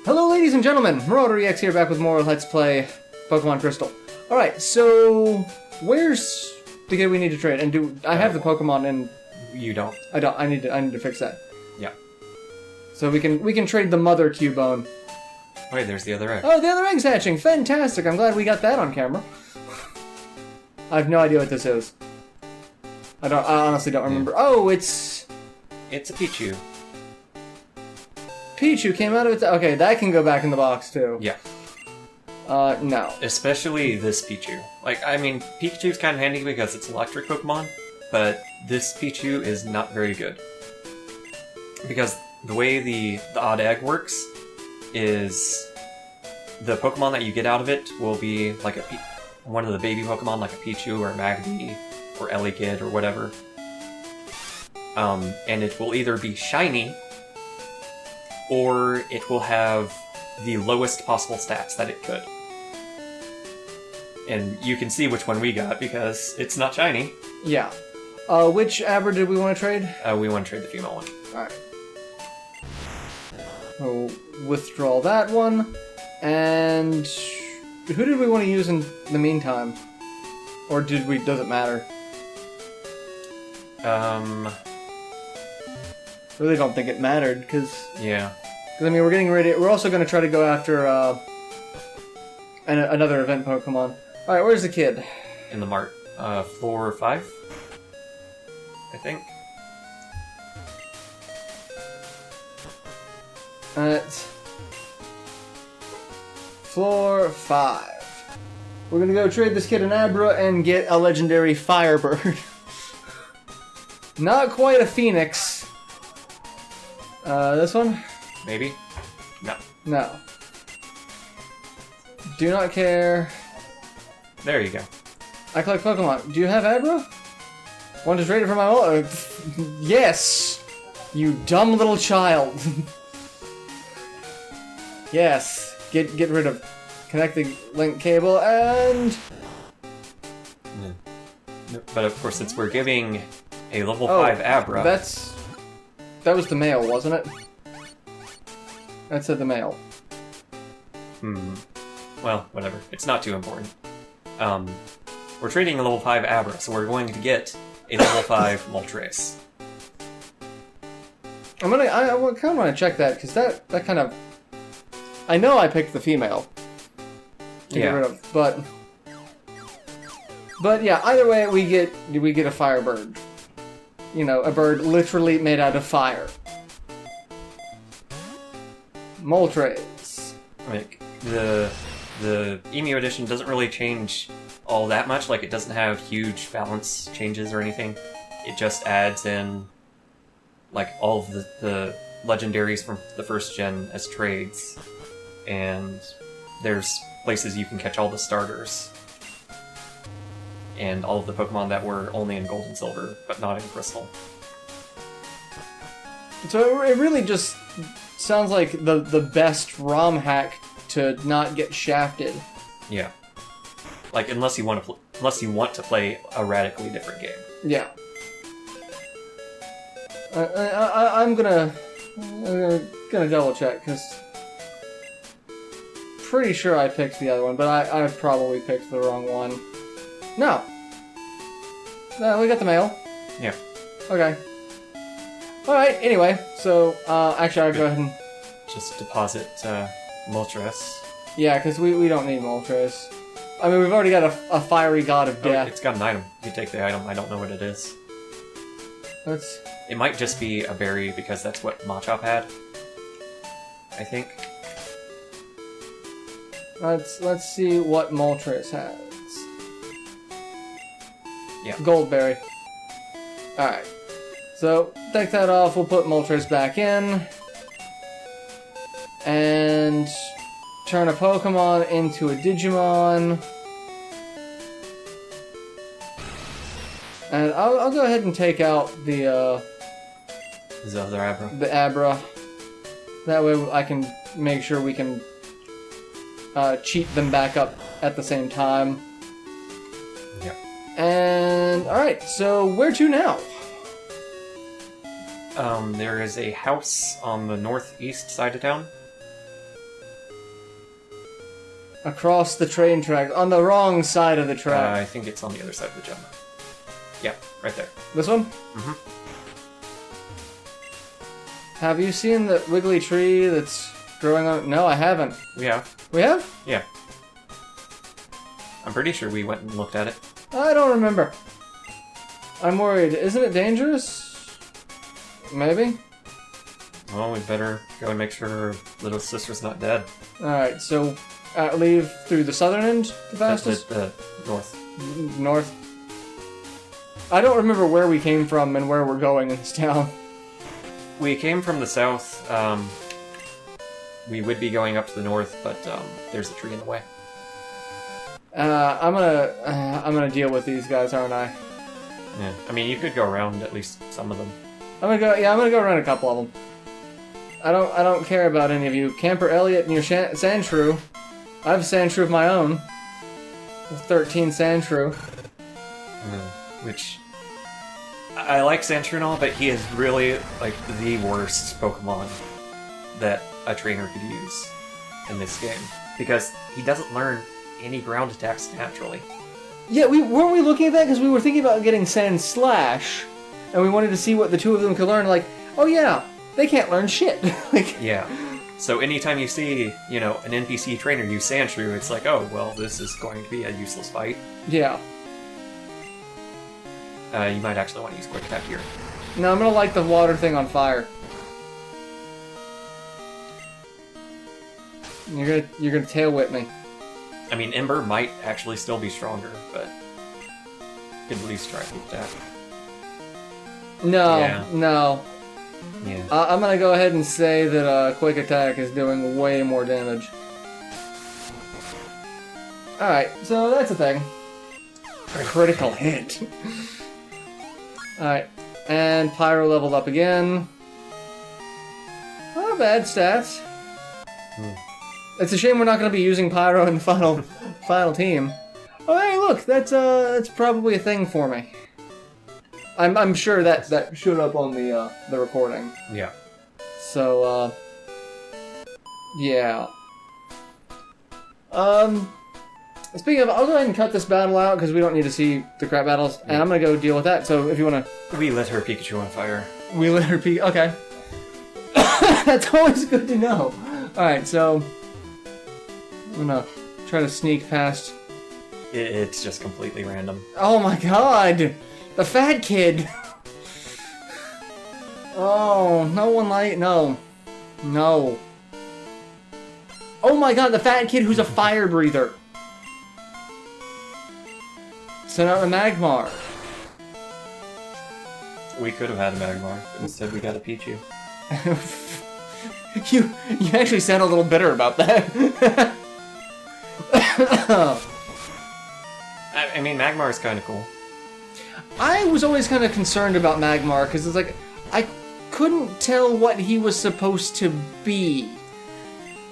Hello ladies and gentlemen, MarauderEX here back with more Let's Play Pokemon Crystal. Alright, so where's the kid we need to trade? And I have the Pokemon and you don't. I don't. I need to fix that. Yeah. So we can trade the mother Cubone. Wait, there's the other egg. Oh, the other egg's hatching. Fantastic. I'm glad we got that on camera. I have no idea what this is. I honestly don't remember. Oh, it's a Pichu. Pichu came out of it. Okay, that can go back in the box too. Yeah. No. Especially this Pichu. Like, I mean, Pikachu's kind of handy because it's electric Pokemon, but this Pichu is not very good. Because the way the odd egg works is the Pokemon that you get out of it will be like one of the baby Pokemon, like a Pichu or a Magby or Elekid or whatever. And it will either be shiny or it will have the lowest possible stats that it could. And you can see which one we got because it's not shiny. Yeah. Which Abra did we want to trade? We want to trade the female one. Alright. We'll withdraw that one. And who did we want to use in the meantime? Or does it matter? Really don't think it mattered, because... Yeah. I mean, we're getting ready... We're also going to try to go after, another event Pokemon. Alright, where's the kid? In the mart. Floor 5? I think. It's... Floor 5. We're going to go trade this kid an Abra and get a legendary Firebird. Not quite a Phoenix. This one? Maybe? No. No. Do not care. There you go. I collect Pokemon. Do you have Abra? Want to trade it for my own? Yes! You dumb little child. Yes. Get rid of connecting link cable and... No. But of course, since we're giving a level 5 Abra... That was the male, wasn't it? That said the male. Well, whatever. It's not too important. We're trading a level 5 Abra, so we're going to get a level 5 Moltres. I kind of want to check that, because that kind of... I know I picked the female to get rid of, but yeah, either way we get a Firebird. You know, a bird literally made out of fire. Moltres. Like, the Emu edition doesn't really change all that much. Like, it doesn't have huge balance changes or anything. It just adds in, like, all of the legendaries from the first gen as trades. And there's places you can catch all the starters. And all of the Pokemon that were only in Gold and Silver, but not in Crystal. So it really just sounds like the best ROM hack to not get shafted. Yeah. Like, unless you want to play a radically different game. Yeah. I'm gonna double check, because pretty sure I picked the other one, but I probably picked the wrong one. No. We got the mail. Yeah. Okay. Alright, anyway, so, actually I'll go ahead and... Just deposit, Moltres. Yeah, because we don't need Moltres. I mean, we've already got a fiery god of death. It's got an item. You take the item. I don't know what it is. It might just be a berry, because that's what Machop had. I think. Let's see what Moltres has. Yeah. Goldberry. Alright. So, take that off, we'll put Moltres back in. And turn a Pokemon into a Digimon. And I'll go ahead and take out the other Abra. The Abra. That way I can make sure we can cheat them back up at the same time. Yeah. And, alright, so where to now? There is a house on the northeast side of town. Across the train track. On the wrong side of the track. I think it's on the other side of the jump. Yeah, right there. This one? Mm-hmm. Have you seen the wiggly tree that's growing on... No, I haven't. We have. We have? Yeah. I'm pretty sure we went and looked at it. I don't remember. I'm worried. Isn't it dangerous? Maybe? Well, we better go and make sure her little sister's not dead. Alright, so leave through the southern end the fastest? The north. North. I don't remember where we came from and where we're going in this town. We came from the south. We would be going up to the north, but there's a tree in the way. I'm gonna deal with these guys, aren't I? Yeah. I mean, you could go around at least some of them. I'm gonna go around a couple of them. I don't care about any of you. Camper Elliot and your sand shrew. I have a sand shrew of my own. 13 sand shrew. Which I like Sandshrew and all, but he is really like the worst Pokemon that a trainer could use in this game because he doesn't learn any ground attacks naturally. Yeah, weren't we looking at that because we were thinking about getting Sand Slash, and we wanted to see what the two of them could learn. Like, oh yeah, they can't learn shit. Like, yeah. So anytime you see, an NPC trainer use Sandshrew, it's like, oh well, this is going to be a useless fight. Yeah. You might actually want to use Quick Attack here. No, I'm gonna light the water thing on fire. You're gonna tail whip me. I mean, Ember might actually still be stronger, but you could at least try Quick Attack. No, Yeah. no. Yeah. I'm gonna go ahead and say that Quick Attack is doing way more damage. Alright, so that's a thing. A critical hit. Alright, and Pyro leveled up again. Not bad stats. It's a shame we're not going to be using Pyro in the final team. Oh hey, look, that's probably a thing for me. I'm sure that showed up on the recording. Yeah. So yeah. Speaking of, I'll go ahead and cut this battle out because we don't need to see the crap battles, and I'm gonna go deal with that. So if you wanna, We lit her Pikachu on fire. we let her be okay. That's always good to know. All right, so I'm gonna try to sneak past. It's just completely random. Oh my god, the fat kid. Oh, no one no. Oh my god, the fat kid who's a fire breather. Send out a Magmar. We could have had a Magmar, but instead we got a Pichu. You actually sound a little bitter about that. I mean, Magmar is kind of cool. I was always kind of concerned about Magmar because it's like I couldn't tell what he was supposed to be.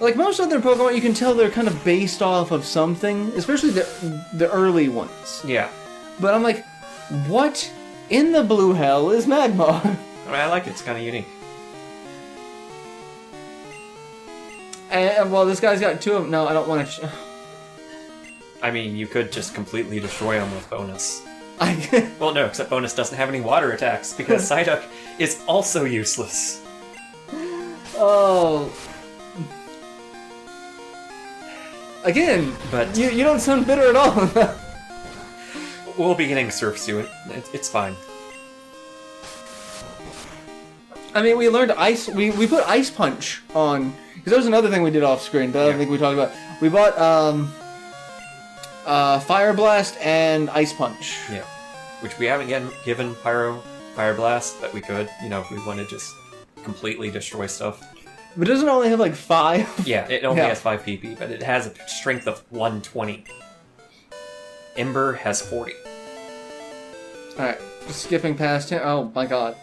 Like most other Pokemon, you can tell they're kind of based off of something, especially the early ones. Yeah. But I'm like, what in the blue hell is Magmar? I mean, I like it. It's kind of unique. And well, this guy's got two of them. No, I don't want to. I mean, you could just completely destroy him with bonus. I Well, no, except bonus doesn't have any water attacks because Psyduck is also useless. Oh. Again, But you don't sound bitter at all. we'll be getting Surf soon. It's fine. I mean, we learned ice. We put Ice Punch on because that was another thing we did off screen. That I don't think we talked about. We bought Fire Blast and Ice Punch. Yeah. Which we haven't yet given Pyro Fire Blast, but we could, if we want to just completely destroy stuff. But doesn't it only have like 5? Yeah, it only Yeah. has 5 PP, but it has a strength of 120. Ember has 40. Alright, just skipping past him. Oh my god.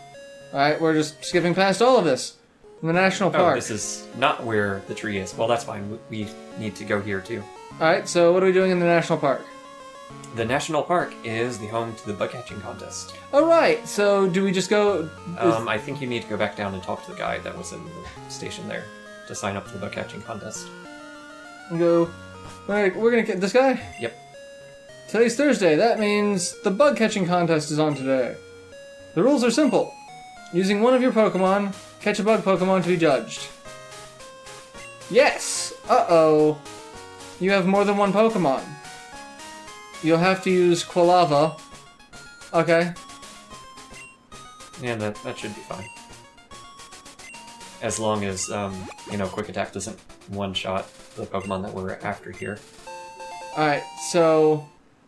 Alright, we're just skipping past all of this. In the national Oh, park. this is not where the tree is. Well, that's fine. We need to go here, too. Alright, so what are we doing in the national park? The national park is the home to the bug catching contest. Alright, so do we just go... I think you need to go back down and talk to the guy that was in the station there to sign up for the bug catching contest. Go We're gonna get this guy? Yep. Today's Thursday. That means the bug catching contest is on today. The rules are simple. Using one of your Pokemon, catch a bug Pokemon to be judged. Yes! Uh-oh. You have more than one Pokemon. You'll have to use Quilava. Okay. Yeah, that should be fine. As long as, Quick Attack doesn't one-shot the Pokemon that we're after here. Alright, so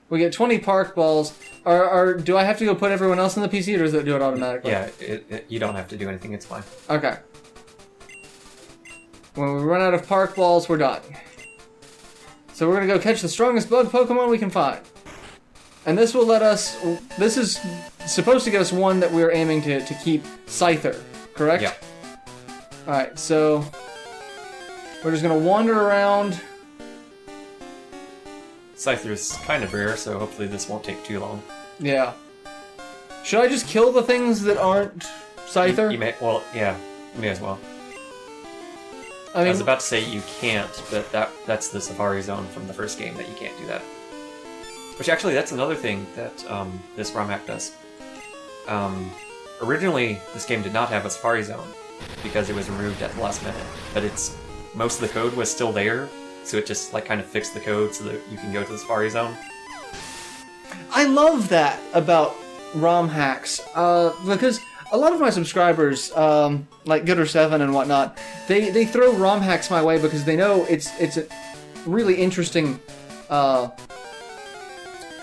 we get 20 Park Balls. Do I have to go put everyone else in the PC, or does it do it automatically? Yeah, you don't have to do anything, it's fine. Okay. When we run out of Park Balls, we're done. So we're gonna go catch the strongest bug Pokemon we can find. And this will let us... This is supposed to get us one that we're aiming to keep Scyther, correct? Yeah. Alright, so... We're just gonna wander around. Scyther's kind of rare, so hopefully this won't take too long. Yeah. Should I just kill the things that aren't Scyther? You may as well. I mean, was about to say you can't, but that's the Safari Zone from the first game that you can't do that. Which actually, that's another thing that this ROM hack does. Originally, this game did not have a Safari Zone because it was removed at the last minute, but most of the code was still there, so it just kind of fixed the code so that you can go to the Safari Zone. I love that about ROM hacks, because a lot of my subscribers, like Gooder7 and whatnot, they throw ROM hacks my way because they know it's a really interesting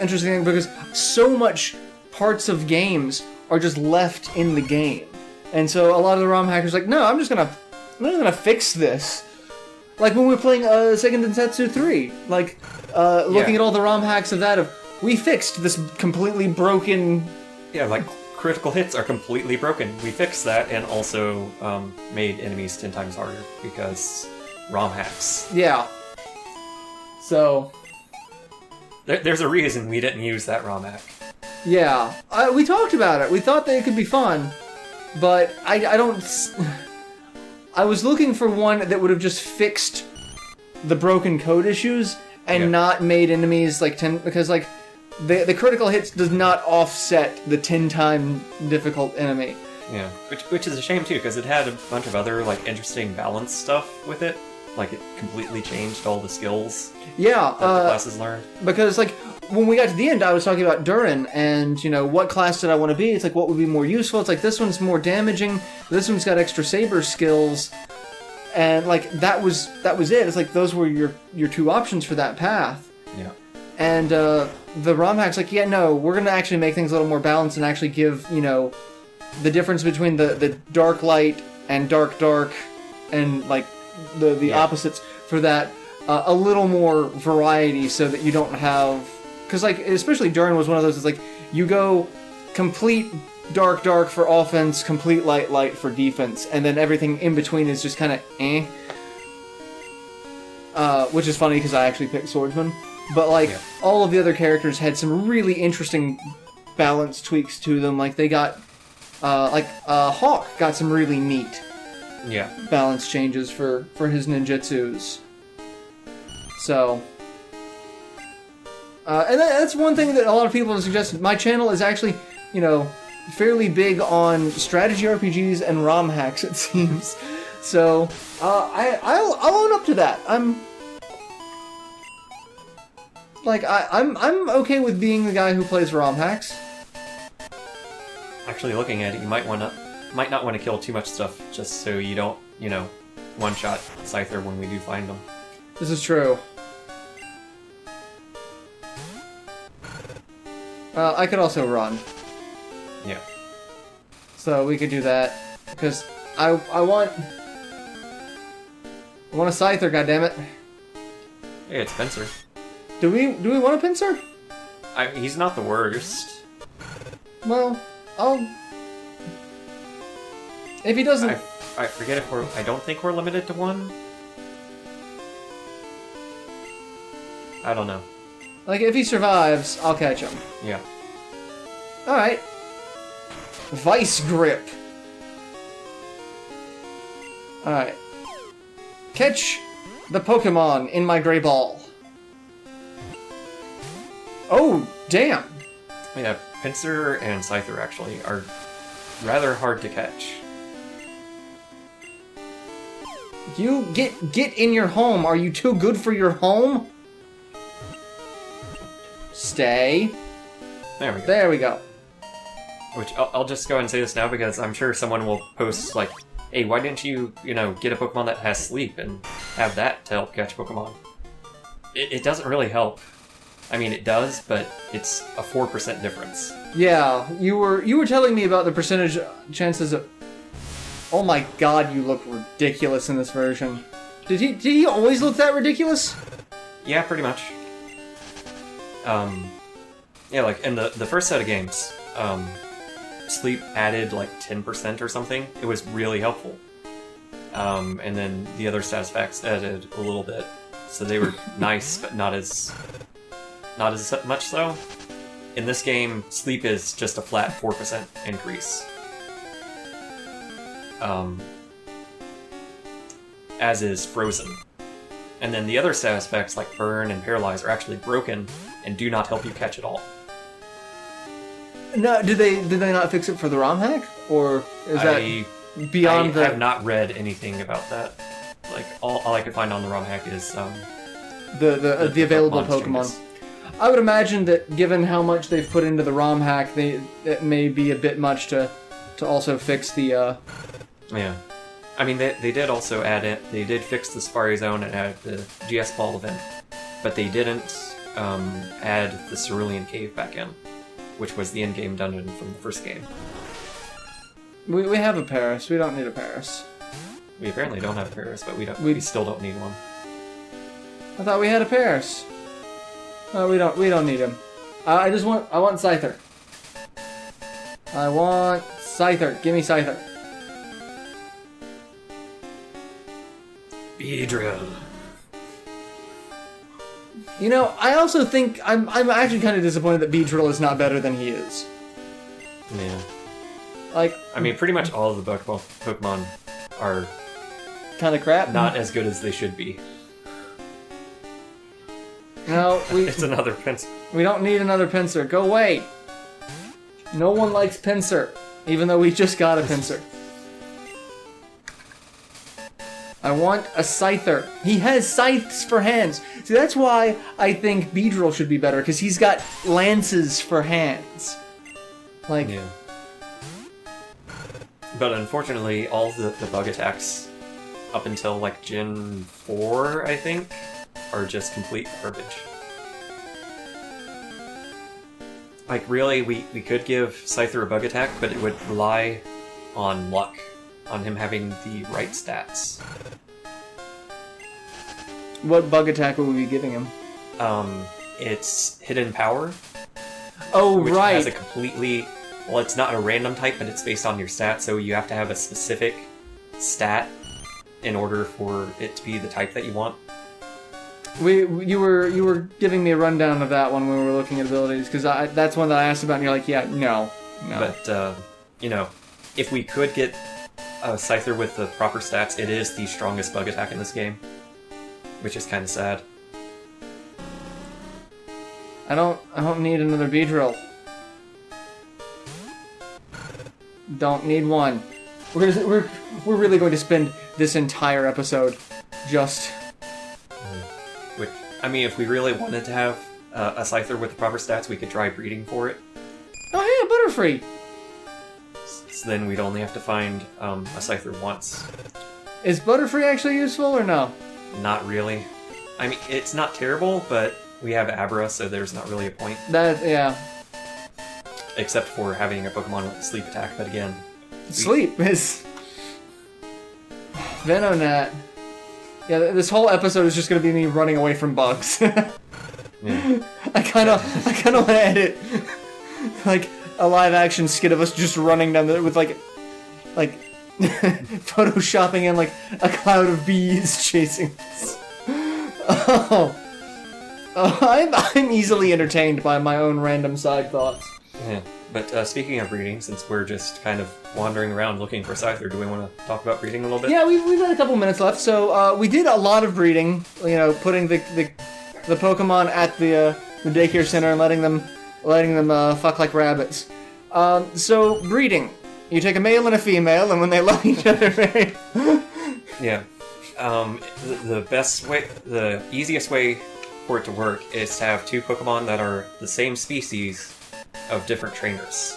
thing, because so much parts of games are just left in the game, and so a lot of the ROM hackers are like, no, I'm just gonna fix this. Like when we were playing Seiken Densetsu 3, looking at all the ROM hacks of that, we fixed this completely broken... Yeah, critical hits are completely broken. We fixed that and also made enemies 10 times harder because ROM hacks. Yeah. So... There's a reason we didn't use that ROM hack. Yeah. We talked about it. We thought that it could be fun, but I don't... I was looking for one that would have just fixed the broken code issues and not made enemies 10... Because, the critical hits does not offset the 10-time difficult enemy. Yeah, which is a shame, too, because it had a bunch of other, interesting balance stuff with it. It completely changed all the skills that the classes learned. Because, when we got to the end, I was talking about Durin, and, what class did I want to be? It's what would be more useful? It's this one's more damaging, this one's got extra saber skills, and, that was it. It's those were your two options for that path. Yeah. And, the ROM hack's yeah, no, we're gonna actually make things a little more balanced and actually give, the difference between the dark light and dark and, the opposites for that, a little more variety so that you don't have... Because, especially Durin was one of those, it's you go complete dark for offense, complete light for defense, and then everything in between is just kind of eh. Which is funny because I actually picked Swordsman. But, all of the other characters had some really interesting balance tweaks to them. They got, Hawk got some really neat balance changes for his ninjutsus. So, and that's one thing that a lot of people have suggested. My channel is actually, fairly big on strategy RPGs and ROM hacks, it seems. So, I'll own up to that. I'm okay with being the guy who plays ROM hacks. Actually, looking at it, you might not want to kill too much stuff just so you don't, one-shot Scyther when we do find them. This is true. I could also run. Yeah. So we could do that because I want a Scyther, goddammit. Hey, it's Spencer. Do we want a pincer? He's not the worst. Well, if he doesn't... I forget if I don't think we're limited to one. I don't know. If he survives, I'll catch him. Yeah. Alright. Vice Grip. Alright. Catch the Pokemon in my Gray Ball. Oh, damn. Yeah, Pinsir and Scyther actually are rather hard to catch. You get in your home. Are you too good for your home? Stay. There we go. There we go. Which I'll just go ahead and say this now because I'm sure someone will post like, hey, why didn't you, get a Pokemon that has sleep and have that to help catch Pokemon? It doesn't really help. I mean, it does, but it's a 4% difference. Yeah, you were telling me about the percentage chances of... Oh my god, you look ridiculous in this version. Did he always look that ridiculous? Yeah, pretty much. Yeah, like in the first set of games, sleep added like 10% or something. It was really helpful. And then the other status packs added a little bit. So they were nice, but not as much so. In this game, sleep is just a flat 4% increase. As is frozen. And then the other status effects like burn and paralyze are actually broken and do not help you catch at all. No, did they not fix it for the ROM hack, or is that beyond I have not read anything about that. Like all I could find on the ROM hack is the available Pokemon. changes. I would imagine that given how much they've put into the ROM hack, it may be a bit much to also fix the. Yeah, I mean they did also add it. They did fix the Safari Zone and add the GS Ball event, but they didn't add the Cerulean Cave back in, which was the in-game dungeon from the first game. We have a Paris. We don't need a Paris. We apparently don't have Paris, but we still don't need one. I thought we had a Paris. No, we don't need him. I want Scyther. I want Scyther. Give me Scyther. Beedrill. You know, I also think I'm actually kind of disappointed that Beedrill is not better than he is. Yeah. Like, I mean, pretty much all of the Pokemon are kind of crap. not as good as they should be. No, It's another Pinsir. we don't need another Pinsir. Go away. No one likes Pinsir, even though we just got a Pinsir. I want a Scyther. He has scythes for hands. See, that's why I think Beedrill should be better, because he's got lances for hands. Like, Yeah. But unfortunately, all the bug attacks up until like Gen 4, I think, are just complete garbage. Like, really, we could give Scyther a bug attack, but it would rely on luck, on him having the right stats. what bug attack would we be giving him? It's Hidden Power, Oh, which right. has a completely... Well, it's not a random type, but it's based on your stat, so you have to have a specific stat in order for it to be the type that you want. You were giving me a rundown of that one when we were looking at abilities, because that's one that I asked about, and you're like, yeah, no. But, if we could get a Scyther with the proper stats, it is the strongest bug attack in this game, which is kind of sad. I don't need another Beedrill. Don't need one. We're really going to spend this entire episode just... Which, I mean, if we really wanted to have a Scyther with the proper stats, we could try breeding for it. Oh hey, a Butterfree! So then we'd only have to find a Scyther once. Is Butterfree actually useful or no? Not really. I mean, it's not terrible, but we have Abra, so there's not really a point. Yeah. Except for having a Pokemon with a sleep attack, but again... Sleep is... Venonat. Yeah, this whole episode is just going to be me running away from bugs. Yeah. I kind of want to edit like a live action skit of us just running down with like photoshopping in like a cloud of bees chasing us. Oh, I'm easily entertained by my own random side thoughts. Yeah. But speaking of breeding, since we're just kind of wandering around looking for Scyther, do we want to talk about breeding a little bit? Yeah, we've got a couple minutes left, so we did a lot of breeding. You know, putting the Pokemon at the the daycare center and letting them fuck like rabbits. So breeding, you take a male and a female, and when they love each other, very Yeah. The best way, the easiest way for it to work is to have two Pokemon that are the same species of different trainers.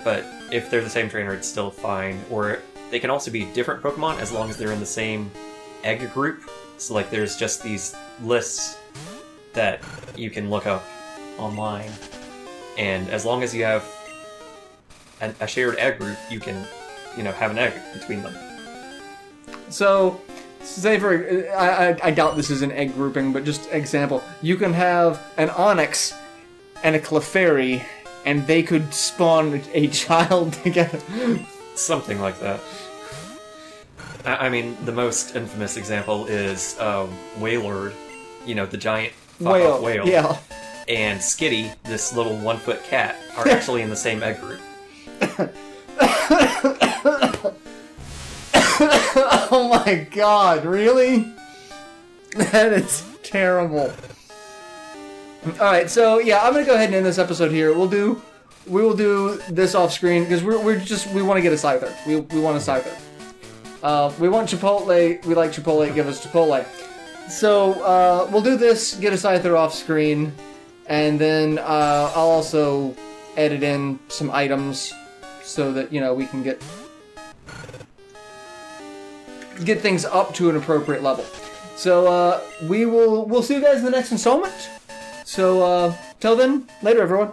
But if they're the same trainer, it's still fine. Or they can also be different Pokemon as long as they're in the same egg group. So like there's just these lists that you can look up online. And as long as you have a shared egg group, you can, have an egg between them. So, say for I doubt this is an egg grouping, but just example, you can have an Onyx and a Clefairy, and they could spawn a child together. Something like that. I mean, the most infamous example is Wailord, the giant fuck-off whale. Yeah. And Skitty, this little 1-foot cat, are actually in the same egg group. Oh my god, really? That is terrible. Alright, so yeah, I'm gonna go ahead and end this episode here. We will do this off screen because we want to get a Scyther. We want a Scyther. We want Chipotle. We like Chipotle. Give us Chipotle. So we'll do this. Get a Scyther off screen, and then I'll also edit in some items so that we can get things up to an appropriate level. So we'll see you guys in the next installment. So till then, later everyone.